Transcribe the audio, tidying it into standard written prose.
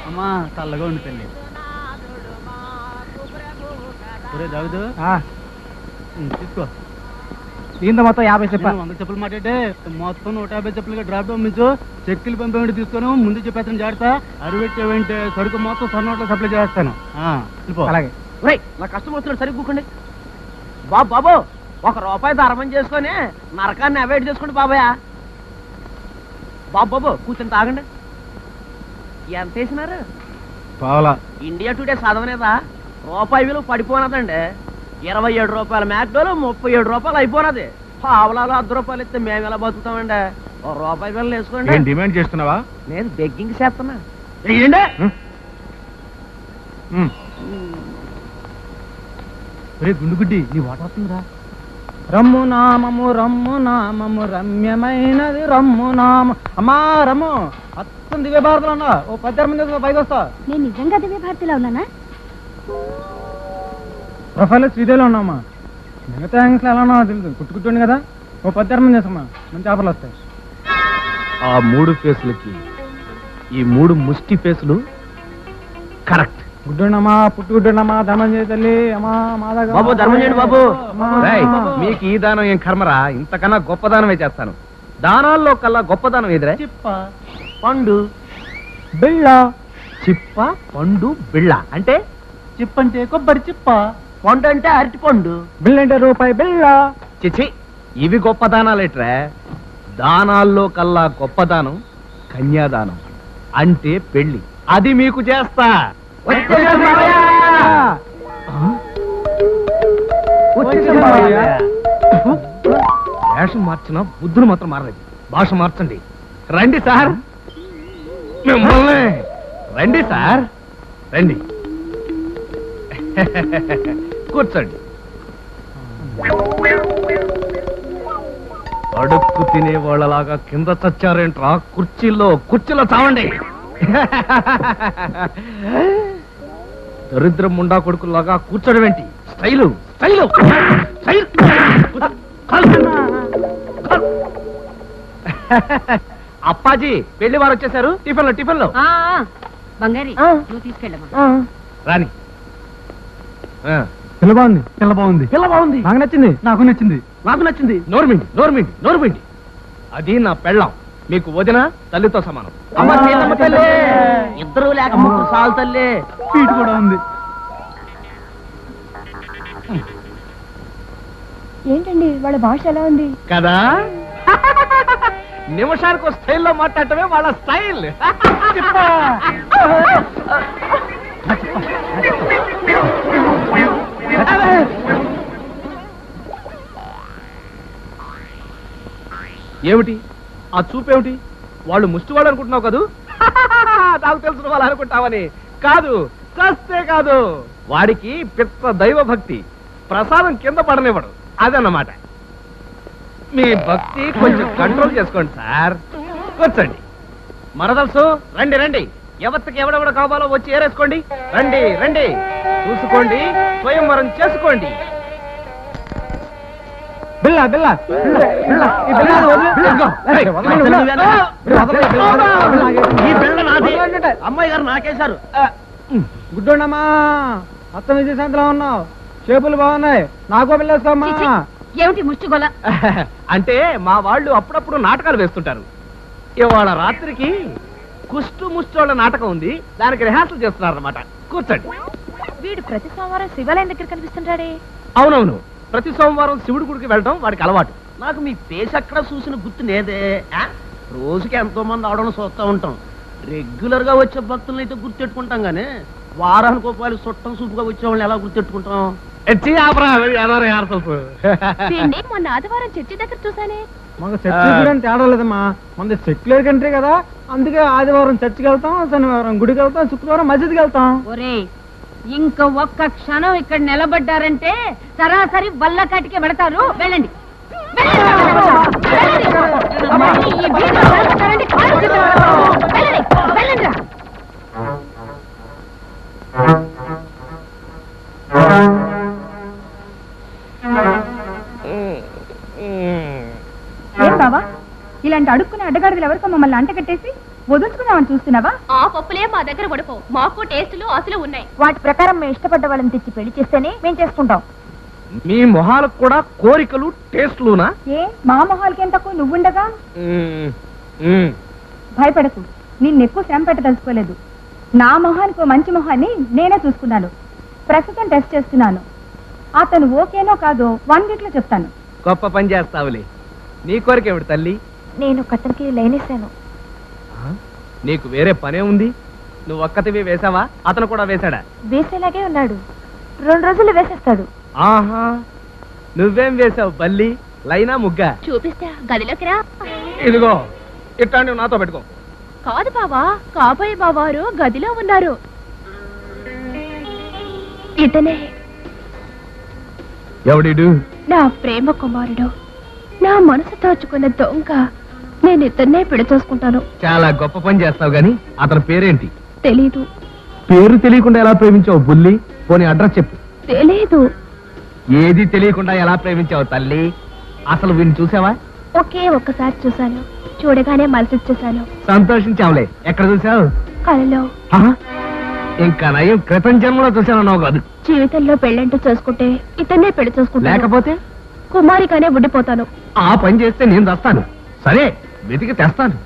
అమ్మా చల్లగా ఉండి పెళ్ళి దావిదు తీసుకో. దీంతో మొత్తం 50 చెప్పాలి. 100 చెప్పులు మాట్లాడే మొత్తం 150 చెప్పులుగా డ్రాప్ పంపించు. చెక్కులు పంపేవాడి తీసుకొని ముందు చెప్పేస్తాను. జాగ్రత్త అరువెట్టేవంటే సరుకు మొత్తం సన్నోట్లో సప్లై చేస్తాను. అలాగే. నా కష్టం వస్తున్నాడు, సరిగ్గా కూకండి. బాబు ₹1 ధర్మం చేసుకొని నరకాన్ని అవాయిడ్ చేసుకోండి బాబాయ్. బాబు కూర్చొని తాగండి. ఎంత వేసినారు? ఇండియా టుడే చదవనేదా రూపాయి విలువ పడిపోనదండి. ₹27 మ్యాక్డోలు ₹37 అయిపోనది. పావలాలు ₹10 ఇస్తే మేము ఎలా బతుకుతామండి? ₹1 బిల్లు వేసుకోండి. డిమాండ్ చేస్తున్నావా? నేను బెగ్గింగ్ చేస్తున్నా. గుండుగుడ్డి నీ వాటర్ వస్తుందిరా. రమ్ము నామము రమ్యమైనది రమ్ము నామ. అమ్మా రమ్ము మొత్తం దివ్య భారతిలో ఉన్నా. ఓ 10 మంది పైకి వస్తా. నేను నిజంగా దివ్య భారతిలో ఉన్నానా? ప్రొఫైల్ శ్రీదేవిలో ఉన్నామా. మిగతా యాంగిల్స్ ఎలా ఉన్నావో తెలుసు. కుట్టుకుంటుంది కదా. ఓ 10 మంది చేస్తామా. మంచి ఆఫర్లు వస్తాయి. ఆ 3 ఫేసులకి ఈ 3 ముష్టి ఫేసులు కరెక్ట్. గుడ్డున్నమ్మా పుట్టుగుడ్డున్నమ్మా ధర్మం చేయ తల్లి. అమ్మా బాబు ధర్మం చేయండి బాబు. మీకు ఈ దానం ఏం కర్మరా? ఇంతకన్నా గొప్ప దానమే చేస్తాను. దానాల్లో కల్లా గొప్ప దానం ఎదురే. చిప్ప పండు బిళ్ళ. చిప్ప పండు బిళ్ళ అంటే చిప్ప అంటే కొబ్బరి చిప్ప, పండు అంటే అరటి పండు, బిళ్ళ అంటే రూపాయి బిళ్ళ. చిచి ఇవి గొప్ప దానాలేట్రా? దానాల్లో కల్లా గొప్ప దానం కన్యాదానం అంటే పెళ్లి. అది మీకు చేస్తా. వేషం మార్చిన బుద్ధులు మాత్రం మారలేదు. భాష మార్చండి. రండి సార్, మిమ్మల్ని రండి సార్, రండి కూర్చోండి. అడుక్కు తినే వాళ్ళలాగా కింద చచ్చారేంట్రా? కుర్చీలో చావండి. దరిద్రం ముండా కొడుకులాగా కూర్చోడం ఏంటి? Style style style. అప్పాజీ పెళ్లి వారు వచ్చేసారు. టిఫిన్లో బంగారి నువ్వు తీసుకెళ్ళమ్మా. రాని. పిల్ల బాగుంది. పిల్ల బాగుంది. నాకు నచ్చింది. నాకు నచ్చింది. నోర్మిండి. అది నా పెళ్ళాం. మీకు వదిన తల్లితో సమానం. ఇద్దరు లేక ముగ్గురు సాల్ తల్లి. స్వీట్ కూడా ఉంది. ఏంటండి వాళ్ళ భాష ఎలా ఉంది కదా? నిమిషానికి స్టైల్లో మాట్లాడటమే వాళ్ళ స్టైల్. ఏమిటి ఆ చూపేమిటి? వాళ్ళు ముష్టి వాళ్ళు అనుకుంటున్నావు కదూ? నాకు తెలుసు వాళ్ళు అనుకుంటావని. కాదు, చస్తే కాదు. వాడికి పిత్త దైవ భక్తి. ప్రసాదం కింద పడనివ్వడు. అదన్నమాట. మీ భక్తి కొంచెం కంట్రోల్ చేసుకోండి సార్. కూర్చోండి. మరదలుసు రండి. ఎవరికి ఎవడెవడ కావాలో వచ్చి ఏరేసుకోండి. రండి చూసుకోండి. స్వయంవరం చేసుకోండి. అమ్మాయి గారు నాకేశారు. గుడ్డున్నమ్మా మొత్తం విజయశాంతిలో ఉన్నావు. చేపులు బాగున్నాయి. నాకు పిల్లేసుకోమ్మా. ఏమిటి ముష్టిగొల? అంటే మా వాళ్ళు అప్పుడప్పుడు నాటకాలు వేస్తుంటారు. ఇవాళ రాత్రికి కుష్టు ముష్టోళ్ళ నాటకం ఉంది. దానికి రిహార్సల్ చేస్తున్నారు అన్నమాట. కూర్చోండి. వీడు ప్రతి సోమవారం శివాలయం దగ్గర కనిపిస్తుంటాడే. అవునవును, ప్రతి సోమవారం శివుడి గుడికి వెళ్ళడం వాడికి అలవాటు. నాకు మీ ఫేస్ ఎక్కడ చూసిన గుర్తు లేదే. రోజుకి ఎంతో మంది అవడం చూస్తూ ఉంటాం. రెగ్యులర్ గా వచ్చే భక్తులను అయితే గుర్తెట్టుకుంటాం గానీ వారానికి రూపాయలు చుట్టం సూపుగా వచ్చే వాళ్ళని ఎలా గుర్తెట్టుకుంటాం? మొన్న ఆదివారం చర్చి దగ్గర చూసానే. మాకు చర్చి తేడా లేదమ్మా. మన సెక్యులర్ కంట్రీ కదా. అందుకే ఆదివారం చర్చికి వెళ్తాం, శనివారం గుడికి వెళ్తాం, శుక్రవారం మసీద్కి వెళ్తాం. ఒరే ఇంక ఒక్క క్షణం ఇక్కడ నిలబడ్డారంటే సరాసరి వల్లకాటికే పెడతారు. వెళ్ళండి. ఏం బావా ఇలాంటి అడుక్కునే అడ్డగాడిదలు ఎవరికో మమ్మల్ని అంటగట్టేసి వదులుచుకుందామని చూస్తున్నావా? ఆ పప్పులే మా దగ్గర ఉడకవు. మాకు టేస్టులు అసలు ఉన్నాయి. వాటి ప్రకారం మేము ఇష్టపడ్డ వాళ్ళని తెచ్చి పెళ్లి చేస్తేనే మేము చేసుకుంటాం. మీ మొహాలకు కూడా కోరికలు టేస్ట్లునా? ఏ మా మొహాలకేం తక్కువ నువ్వుండగా? భయపడకు, నిన్ను ఎక్కువ శ్రమ పెట్టదలుచుకోలేదు. నా మొహానికి మంచి మొహాన్ని నేనే చూసుకున్నాను. ప్రస్తుతం టెస్ట్ చేస్తున్నాను. అతను ఓకేనో కాదో 1 వీక్ లో చెప్తాను. గొప్ప పని చేస్తావులే. నీ కోరికేమిటి తల్లి? నేను కతనికి లైనేశాను. నీకు వేరే పనే ఉంది? నువ్వు ఒక్కతివి వేసావా? అతను కూడా వేశాడా? వేసేలాగే ఉన్నాడు. 2 రోజులు వేసేస్తాడు. ఆహా, నువ్వేం వేసావు బల్లి? లైనా ముగ్గా? చూపిస్తా, గదిలోకి రా. ఇదిగో ఇట్లాంటివి నాతో పెట్టుకో. కాదు బావా, కాబోయే బావారు గదిలో ఉన్నారు. ఇతనే ఎవడిడు? నా ప్రేమ కుమారుడు, నా మనసు దోచుకున్న దొంగ. నేను ఇతన్నే పెళ్లి చేసుకుంటాను. చాలా గొప్ప పని చేస్తావు గాని అతని పేరేంటి? తెలీదు. పేరు తెలియకుండా ఎలా ప్రేమించావు బుల్లి? పోనీ అడ్రస్ చెప్పు. తెలీదు. ఏది తెలియకుండా ఎలా ప్రేమించావు తల్లి? అసలు వీడిని చూసావా? ఒకే ఒక్కసారి చూశాను. చూడగానే మనసిచ్చేశాను. సంతోషించావులే. ఎక్కడ చూసావు? కలలో. ఇంకా నయం క్రితం జన్మలో చూసానన్నావు కాదు. జీవితంలో పెళ్ళంటూ చేసుకుంటే ఇతన్నే పెళ్లి చేసుకుంటాను. లేకపోతే కుమారిగానే ఉండిపోతాను. ఆ పని చేస్తే నేను వస్తాను. సరే, వెతికి తెస్తాను.